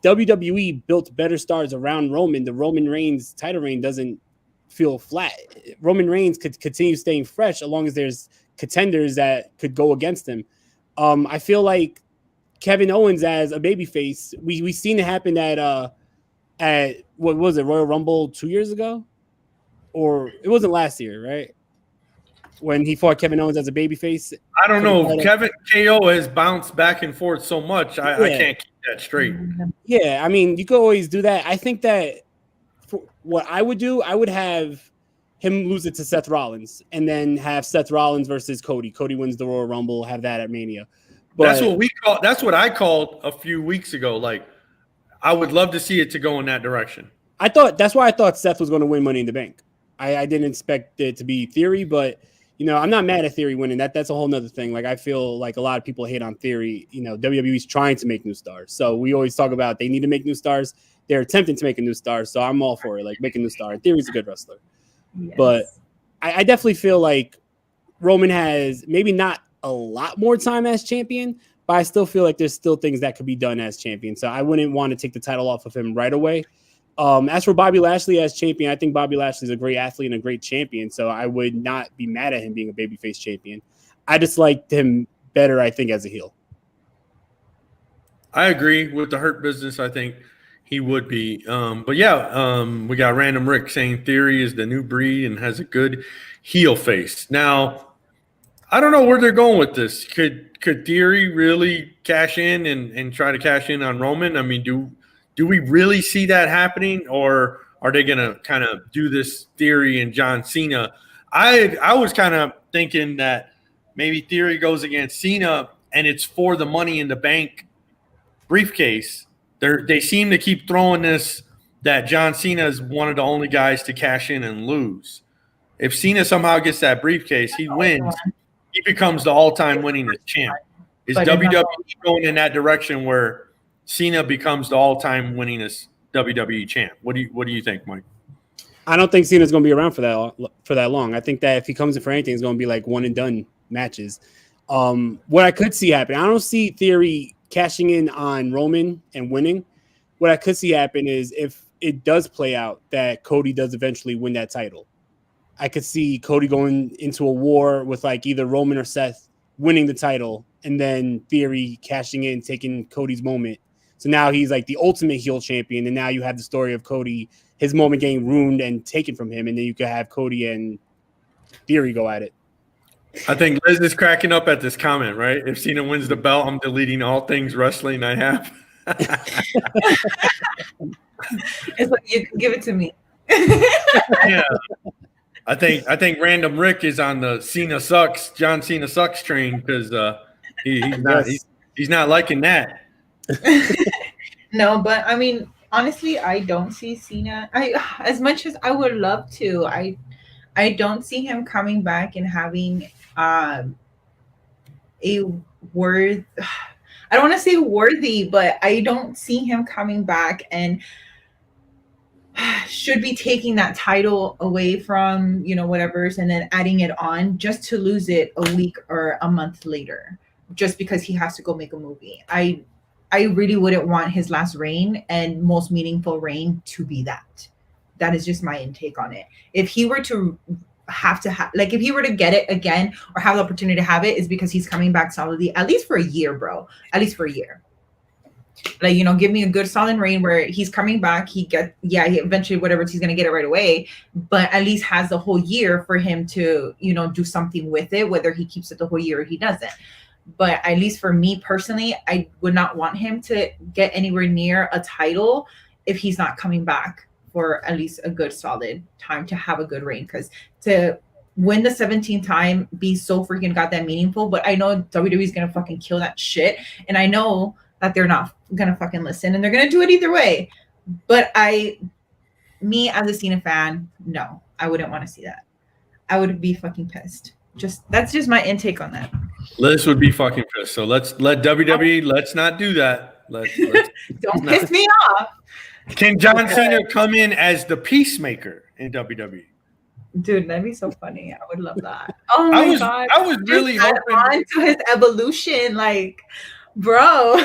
WWE built better stars around Roman. The Roman Reigns title reign doesn't feel flat. Roman Reigns could continue staying fresh as long as there's contenders that could go against him. I feel like Kevin Owens as a babyface, we seen it happen at what was it, Royal Rumble 2 years ago? Or it wasn't last year, right? When he fought Kevin Owens as a babyface. I don't know. Kevin KO has bounced back and forth so much. I can't keep that straight. Yeah, I mean, you could always do that. I think that for what I would do, I would have him lose it to Seth Rollins and then have Seth Rollins versus Cody. Cody wins the Royal Rumble, have that at Mania. But that's what I called a few weeks ago. Like, I would love to see it to go in that direction. That's why I thought Seth was going to win Money in the Bank. I didn't expect it to be Theory, but I'm not mad at Theory winning. That's a whole nother thing. Like, I feel like a lot of people hate on Theory. WWE's trying to make new stars. So we always talk about they need to make new stars. They're attempting to make a new star. So I'm all for it. Like, make a new star. Theory's a good wrestler. Yes. But I definitely feel like Roman has maybe not a lot more time as champion, but I still feel like there's still things that could be done as champion. So I wouldn't want to take the title off of him right away. As for Bobby Lashley as champion, I think Bobby Lashley is a great athlete and a great champion. So I would not be mad at him being a babyface champion. I just liked him better, I think, as a heel. I agree with the Hurt Business. I think he would be. But yeah, we got Random Rick saying Theory is the new breed and has a good heel face. Now, I don't know where they're going with this. Could Theory really cash in and try to cash in on Roman? I mean, do we really see that happening, or are they going to kind of do this Theory and John Cena? I was kind of thinking that maybe Theory goes against Cena and it's for the Money in the Bank briefcase. They seem to keep throwing this that John Cena is one of the only guys to cash in and lose. If Cena somehow gets that briefcase, he wins. He becomes the all-time winningest champ. Is WWE going in that direction where Cena becomes the all-time winningest WWE champ? What do you think, Mike? I don't think Cena's going to be around for that long. I think that if he comes in for anything, it's going to be like one and done matches. What I could see happen, I don't see Theory cashing in on Roman and winning. What I could see happen is if it does play out that Cody does eventually win that title, I could see Cody going into a war with like either Roman or Seth winning the title and then Theory cashing in, taking Cody's moment. So now he's like the ultimate heel champion. And now you have the story of Cody, his moment getting ruined and taken from him. And then you could have Cody and Theory go at it. I think Liz is cracking up at this comment, right? If Cena wins the belt, I'm deleting all things wrestling I have. It's like, you can give it to me. Yeah. I think Random Rick is on the John Cena sucks train because he's not liking that. No, but I mean, honestly, I don't see Cena. As much as I would love to, I don't see him coming back and having a word. I don't want to say worthy, but I don't see him coming back and should be taking that title away from, whatever's, and then adding it on just to lose it a week or a month later, just because he has to go make a movie. I really wouldn't want his last reign and most meaningful reign to be that. That is just my intake on it. If he were to if he were to get it again or have the opportunity to have it, is because he's coming back solidly, at least for a year, bro. At least for a year. Like, give me a good solid reign where he's coming back. He eventually, whatever, he's going to get it right away, but at least has the whole year for him to, do something with it, whether he keeps it the whole year or he doesn't. But at least for me personally, I would not want him to get anywhere near a title if he's not coming back for at least a good solid time to have a good reign. Because to win the 17th time, be so freaking goddamn meaningful. But I know WWE is going to fucking kill that shit. And I know that they're not going to fucking listen and they're going to do it either way. But me as a Cena fan, no, I wouldn't want to see that. I would be fucking pissed. That's just my intake on that. Liz would be fucking pissed. So let's let WWE, let's not do that. Let's don't piss me off. Can John Cena come in as the peacemaker in WWE? Dude, that'd be so funny. I would love that. Oh my god! I was really hoping on to his evolution. Like, bro.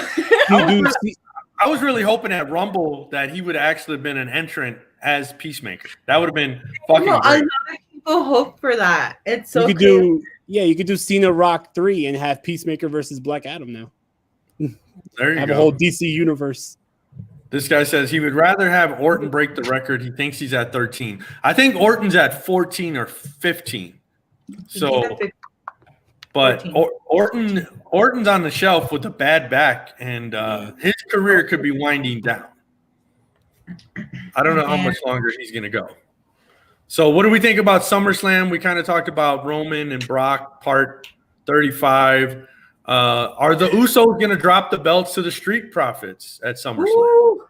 I was really hoping at Rumble that he would actually have been an entrant as Peacemaker. That would have been fucking great. A lot of people hope for that. It's so you could do Cena Rock 3 and have Peacemaker versus Black Adam now. There you have go. A whole DC universe. This guy says he would rather have Orton break the record. He thinks he's at 13. I think Orton's at 14 or 15. So, but Orton's on the shelf with a bad back, and his career could be winding down. I don't know how much longer he's going to go. So what do we think about SummerSlam? We kind of talked about Roman and Brock, part 35. Are the Usos going to drop the belts to the Street Profits at SummerSlam? Ooh.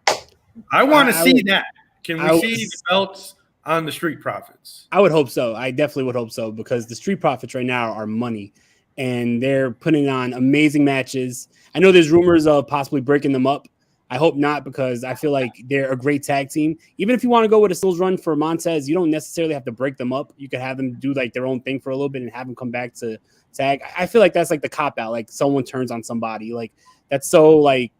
I want to see that. Can we see the belts on the Street Profits? I would hope so. I definitely would hope so, because the Street Profits right now are money, and they're putting on amazing matches. I know there's rumors of possibly breaking them up. I hope not, because I feel like they're a great tag team. Even if you want to go with a singles run for Montez, you don't necessarily have to break them up. You could have them do like their own thing for a little bit and have them come back to tag. I feel like that's like the cop out. Like someone turns on somebody. Like that's so like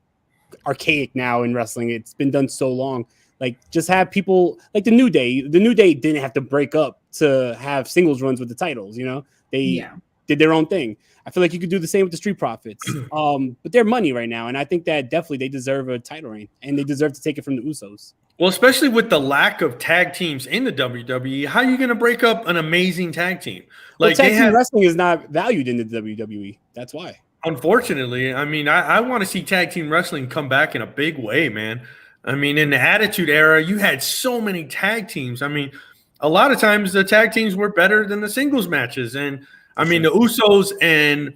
archaic now in wrestling. It's been done so long. Like just have people like the New Day. The New Day didn't have to break up to have singles runs with the titles. You know, they did their own thing. I feel like you could do the same with the Street Profits. But they're money right now, and I think that definitely they deserve a title reign, and they deserve to take it from the Usos. Well, especially with the lack of tag teams in the WWE, how are you going to break up an amazing tag team? Like tag team wrestling is not valued in the WWE. That's why. Unfortunately, I mean, I want to see tag team wrestling come back in a big way, man. I mean, in the Attitude Era, you had so many tag teams. I mean, a lot of times the tag teams were better than the singles matches, and I mean, the Usos and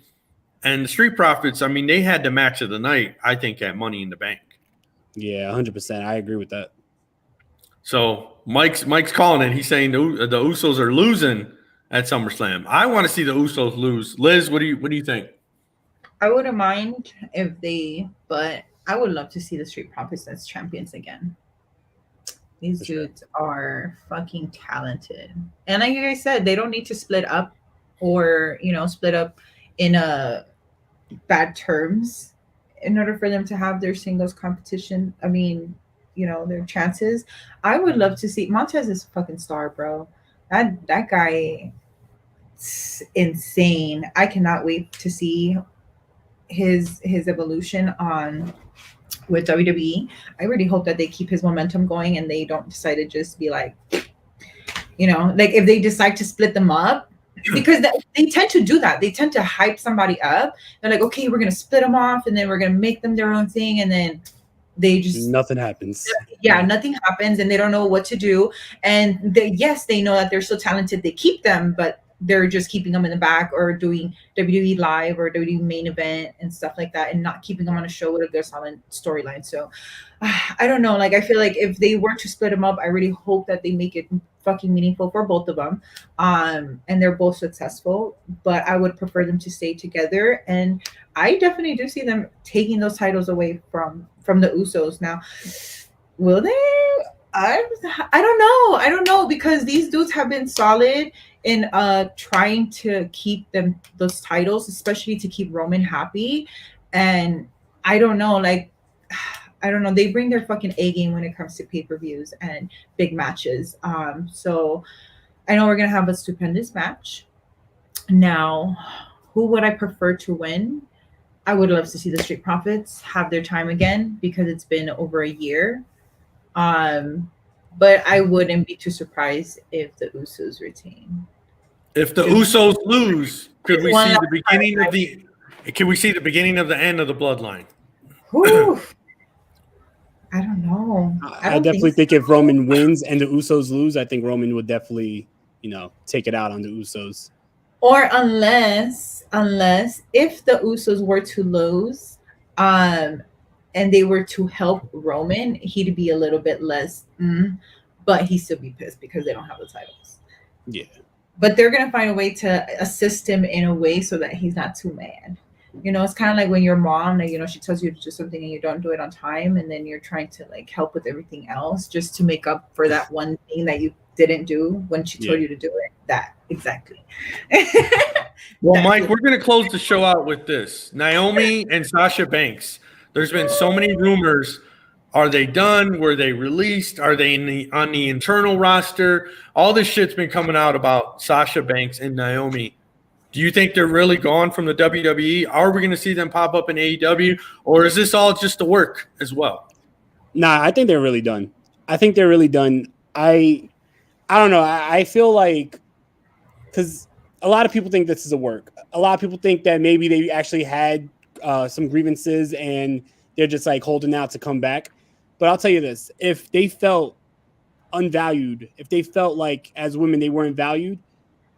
the Street Profits, I mean, they had the match of the night, I think, at Money in the Bank. Yeah, 100%. I agree with that. So Mike's calling it. He's saying the Usos are losing at SummerSlam. I want to see the Usos lose. Liz, what do you think? I wouldn't mind but I would love to see the Street Profits as champions again. These dudes are fucking talented. And like you guys said, they don't need to split up or, split up in bad terms in order for them to have their singles competition. I mean, their chances. I would love to see Montez is a fucking star, bro. That guy is insane. I cannot wait to see his evolution with WWE. I really hope that they keep his momentum going and they don't decide to just be like, like if they decide to split them up, because they tend to do that. They tend to hype somebody up. They're like, okay, we're going to split them off and then we're going to make them their own thing. And then they just... Nothing happens. Yeah, nothing happens and they don't know what to do. And they know that they're so talented. They keep them, but they're just keeping them in the back or doing WWE Live or WWE Main Event and stuff like that and not keeping them on a show with a good solid storyline. So I don't know. Like, I feel like if they were to split them up, I really hope that they make it fucking meaningful for both of them. And they're both successful, but I would prefer them to stay together. And I definitely do see them taking those titles away from the Usos. Now, will they? I don't know because these dudes have been solid in trying to keep those titles, especially to keep Roman happy. And I don't know, they bring their fucking A game when it comes to pay-per-views and big matches. So I know we're gonna have a stupendous match. Now, who would I prefer to win? I would love to see the Street Profits have their time again because it's been over a year. But I wouldn't be too surprised if the Usos retain. If the Usos lose, could we see the beginning of the end of the bloodline? I don't know. I definitely think if Roman wins and the Usos lose, I think Roman would definitely, take it out on the Usos. Or unless if the Usos were to lose, and they were to help Roman, he'd be a little bit less, but he'd still be pissed because they don't have the titles. Yeah. But they're going to find a way to assist him in a way so that he's not too mad. It's kind of like when your mom, she tells you to do something and you don't do it on time. And then you're trying to help with everything else just to make up for that one thing that you didn't do when she told you to do it. That exactly. Well, Mike, we're going to close the show out with this. Naomi and Sasha Banks. There's been so many rumors. Are they done? Were they released? Are they on the internal roster? All this shit's been coming out about Sasha Banks and Naomi. Do you think they're really gone from the WWE? Are we going to see them pop up in AEW? Or is this all just a work as well? Nah, I think they're really done. I think they're really done. I don't know. I feel like, because a lot of people think this is a work. A lot of people think that maybe they actually had some grievances and they're just like holding out to come back. But I'll tell you this, if they felt unvalued, if they felt like as women they weren't valued,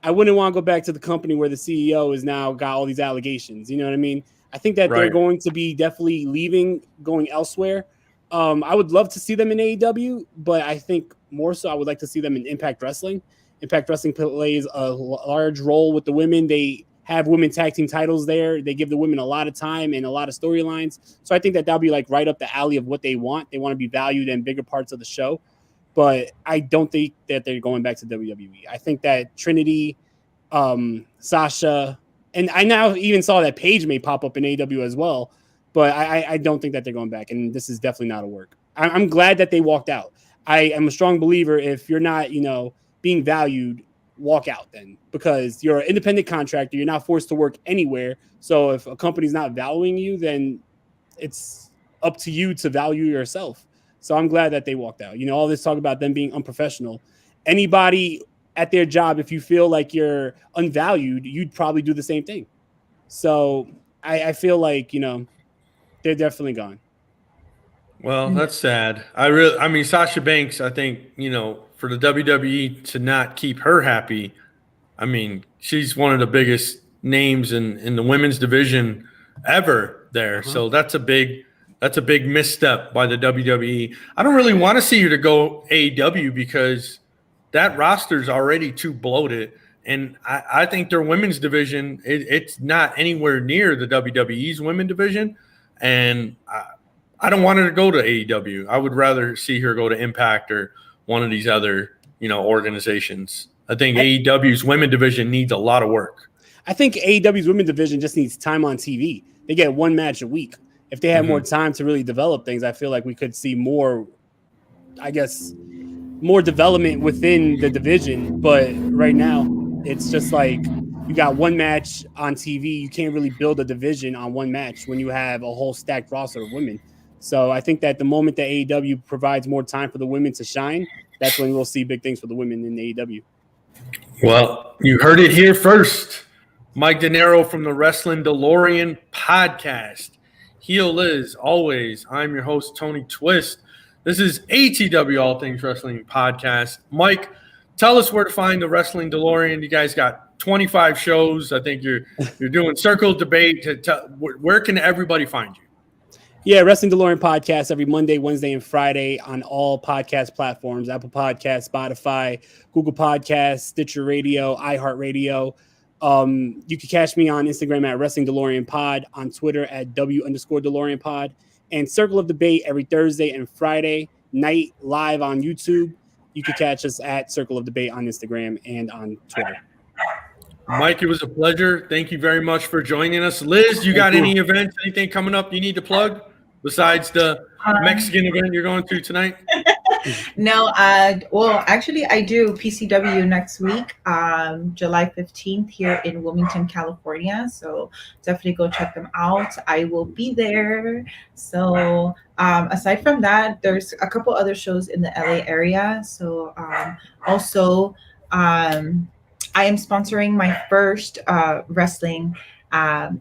I wouldn't want to go back to the company where the CEO is now got all these allegations. You know what I mean? I think that they're going to be definitely leaving, going elsewhere. I would love to see them in AEW, but I think more so I would like to see them in Impact Wrestling. Impact Wrestling plays a large role with the women. They have women tag team titles there. They give the women a lot of time and a lot of storylines. So I think that that'll be like right up the alley of what they want. They want to be valued in bigger parts of the show. But I don't think that they're going back to WWE. I think that Trinity, Sasha, and I now even saw that Paige may pop up in AEW as well. But I don't think that they're going back. And this is definitely not a work. I'm glad that they walked out. I am a strong believer if you're not, being valued, walk out then. Because you're an independent contractor. You're not forced to work anywhere. So if a company's not valuing you, then it's up to you to value yourself. So I'm glad that they walked out. All this talk about them being unprofessional. Anybody at their job, if you feel like you're unvalued, you'd probably do the same thing. So I feel like, they're definitely gone. Well, that's sad. I mean, Sasha Banks, I think, for the WWE to not keep her happy, I mean, she's one of the biggest names in the women's division ever there. Uh-huh. So that's a big misstep by the WWE. I don't really want to see her to go AEW because that roster's already too bloated. And I think their women's division, it's not anywhere near the WWE's women division. And I don't want her to go to AEW. I would rather see her go to Impact or one of these other, organizations. I think AEW's women division needs a lot of work. I think AEW's women division just needs time on TV. They get one match a week. If they had more time to really develop things, I feel like we could see more development within the division. But right now, it's just like you got one match on TV. You can't really build a division on one match when you have a whole stacked roster of women. So I think that the moment that AEW provides more time for the women to shine, that's when we'll see big things for the women in AEW. Well, you heard it here first. Mike De Niro from the Wrestling Delorean Podcast. Heel Liz, always. I'm your host, Tony Twist. This is ATW All Things Wrestling Podcast. Mike, tell us where to find the Wrestling Delorean. You guys got 25 shows. I think you're doing Circle Debate. Where can everybody find you? Yeah, Wrestling Delorean Podcast every Monday, Wednesday, and Friday on all podcast platforms: Apple Podcasts, Spotify, Google Podcasts, Stitcher Radio, iHeartRadio. You can catch me on Instagram at Wrestling Delorean Pod, on Twitter at W_Delorean Pod, and Circle of Debate every Thursday and Friday night live on YouTube. You can catch us at Circle of Debate on Instagram and on Twitter. Mike, it was a pleasure. Thank you very much for joining us. Liz, you got any events, anything coming up you need to plug besides the Mexican event you're going to tonight? No, well, actually, I do PCW next week, July 15th here in Wilmington, California. So definitely go check them out. I will be there. So aside from that, there's a couple other shows in the LA area. So also, I am sponsoring my first wrestling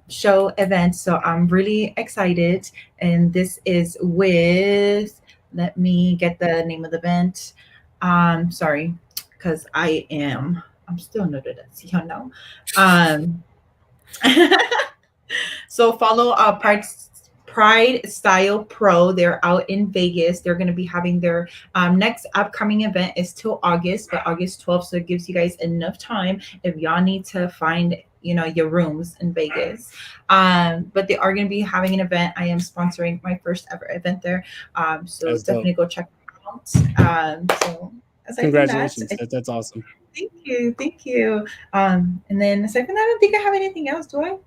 show event. So I'm really excited. And this is with, let me get the name of the event. Sorry, because I'm still new to this, you know. So follow Pride Style Pro. They're out in Vegas. They're going to be having their next upcoming event is till August, but August 12th. So it gives you guys enough time if y'all need to find, your rooms in Vegas. But they are going to be having an event. I am sponsoring my first ever event there. So that's definitely dope. Go check it out. So congratulations. That's awesome. Thank you. And then aside from that, I don't think I have anything else. Do I?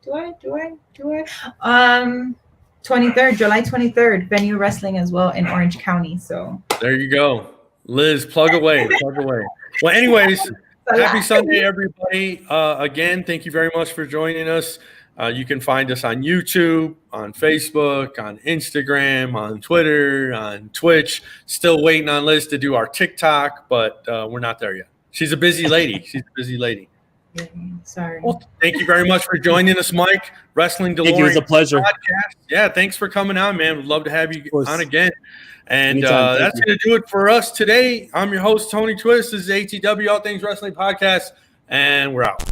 23rd, July 23rd, venue wrestling as well in Orange County. So there you go. Liz, plug away. Well, anyways, happy Sunday, everybody. Again, thank you very much for joining us. You can find us on YouTube, on Facebook, on Instagram, on Twitter, on Twitch. Still waiting on Liz to do our TikTok, but we're not there yet. She's a busy lady. Yeah, sorry. Well, thank you very much for joining us, Mike. Wrestling Delorean. Thank you. It was a pleasure. Podcast. Yeah, thanks for coming on, man. We'd love to have you on again. And Anytime, that's going to do it for us today. I'm your host, Tony Twist. This is ATW, All Things Wrestling Podcast, and we're out.